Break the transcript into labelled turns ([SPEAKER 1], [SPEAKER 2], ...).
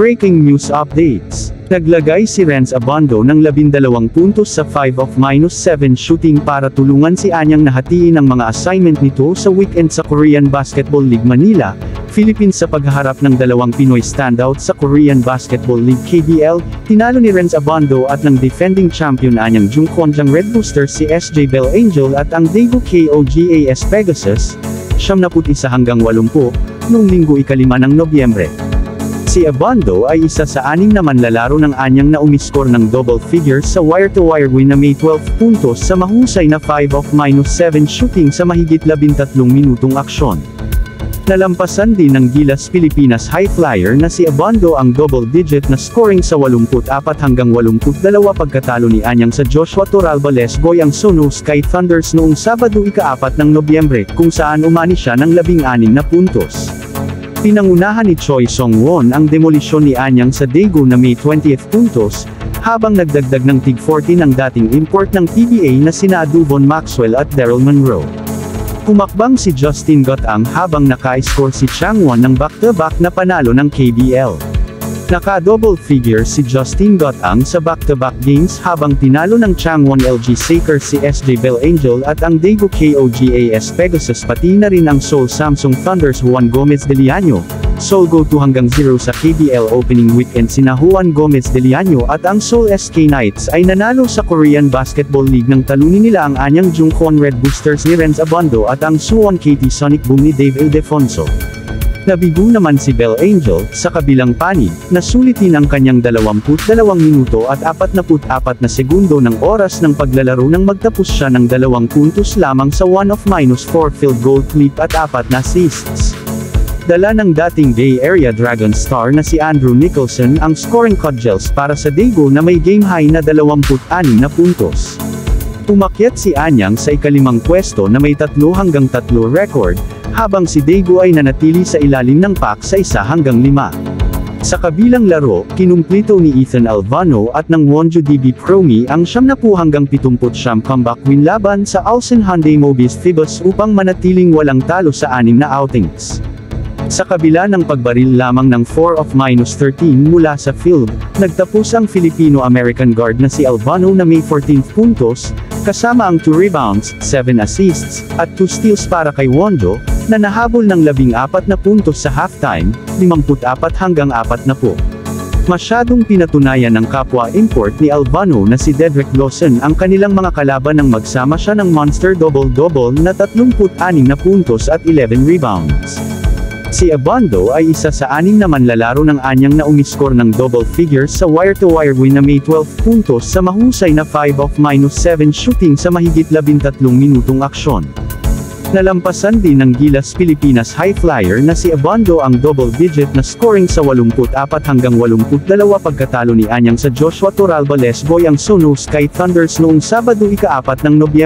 [SPEAKER 1] Breaking news updates. Naglagay si Renz Abando ng 12 puntos sa 5 of -7 shooting para tulungan si Anyang na hatiin ang mga assignment nito sa weekend sa Korean Basketball League Manila, Philippines sa paghaharap ng dalawang Pinoy standout sa Korean Basketball League KBL. Tinalo ni Renz Abando at ng defending champion Anyang Jungkwonjang Red Boosters si SJ Bell Angel at ang Daegu KOGAS Pegasus, 71-80 noong Linggo 5 ng Nobyembre. Si Abando ay isa sa 6 na manlalaro ng Anyang na umiskor ng double figures sa wire-to-wire win na may 12 puntos sa mahusay na 5 of -7 shooting sa mahigit 13 minutong aksyon. Nalampasan din ng Gilas Pilipinas high flyer na si Abando ang double-digit na scoring sa 84-82 pagkatalo ni Anyang sa Joshua Toralba Lesgoy ang Sono Sky Thunders noong Sabado 4 ng Nobyembre kung saan umani siya ng 16 na puntos. Pinangunahan ni Choi Song-won ang demolisyon ni Anyang sa Daegu na may 20 puntos, habang nagdagdag ng tig 40 ng dating import ng PBA na sina Duvon Maxwell at Daryl Monroe. Pumakbang si Justin Gotang habang naka-score si Changwon ng back-to-back na panalo ng KBL. Naka-double figure si Justin Gotang sa back-to-back games habang tinalo ng Changwon LG Sakers si SJ Bell Angel at ang Daegu KOGAS Pegasus pati na rin ang Seoul Samsung Thunders Juan Gomez de Liaño. Seoul go 2-0 sa KBL opening weekend sina Juan Gomez de Liaño at ang Seoul SK Knights ay nanalo sa Korean Basketball League nang talunin nila ang Anyang Jungkwon Red Boosters ni Renz Abando at ang Suwon KT Sonic Boom ni Dave Ildefonso. Nabigo naman si Bell Angel, sa kabilang panig, na sulitin ang kanyang 22 minuto at 44 na segundo ng oras ng paglalaro nang magtapos siya ng 2 puntos lamang sa 1 of -4 field goal clip at 4 na assists. Dala ng dating Bay Area Dragon star na si Andrew Nicholson ang scoring cudgels para sa Daegu na may game high na 26 na puntos. Umakyat si Anyang sa ika-5 pwesto na may 3-3 record, habang si Daegu ay nanatili sa ilalim ng pack sa 1-5. Sa kabilang laro, kinumplito ni Ethan Alvano at ng Wonju DB Promi ang 70-79 comeback win laban sa Ulsan Hyundai Mobis Phibus upang manatiling walang talo sa 6 na outings. Sa kabila ng pagbaril lamang ng 4 of -13 mula sa field, nagtapos ang Filipino-American guard na si Alvano na may 14 puntos, kasama ang 2 rebounds, 7 assists, at 2 steals para kay Wonjo, na nahabol ng 14 na puntos sa halftime, 54-40. Masyadong pinatunayan ng kapwa import ni Alvano na si Dedrick Lawson ang kanilang mga kalaban nang magsama siya ng monster double-double na 36 na puntos at 11 rebounds. Si Abando ay isa sa 6 na manlalaro ng Anyang na umiskor ng double figures sa wire-to-wire win na may 12 puntos sa mahusay na 5 of -7 shooting sa mahigit 13 minutong aksyon. Nalampasan din ng Gilas Pilipinas high flyer na si Abando ang double-digit na scoring sa 84-82 pagkatalo ni Anyang sa Joshua Toralba Lesgoy ang Sono Sky Thunders noong Sabado 4 ng Nobyembre.